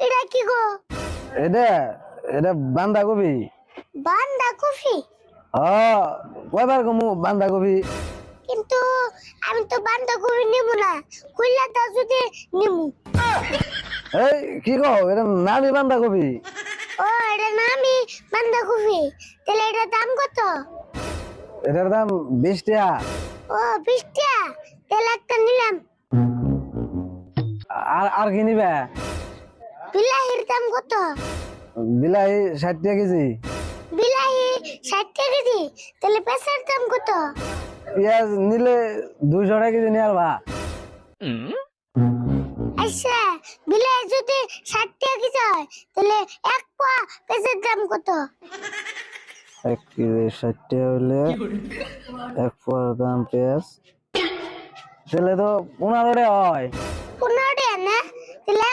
এটা কি গো? এটা এটা বাঁধাকপি। বাঁধাকপি? হ্যাঁ, কয়বার কমু বাঁধাকপি? কিন্তু আমি তো বাঁধাকপি নিব না, কইলা দাও যদি নিমু। এই কি কও, এটা নামই বাঁধাকপি। ও এটা নামই বাঁধাকপি, তাহলে এটার দাম কত? এটার দাম 20 টাকা। ও 20 টাকা, তাহলে একটা নিলাম। আর আর কি নিবে? বিলাহির দাম কত? বিলাহি 60 টাকা কেজি। বিলাহি 60 টাকা কেজি, তাহলে পেঁচার দাম কত? পেঁয়াজ নিলে 200 টাকা কেজি নিয়ে আলবা। আচ্ছা, বিলাহি যদি 60 টাকা কেজি হয়, তাহলে এক পোয়া পেঁচার দাম কত? 1 কেজি 60 টাকা হলে 1 পোয়ার দাম পেঁয়াজ, তাহলে তো 15 টাকা হয়। 15 টাকা না? তাহলে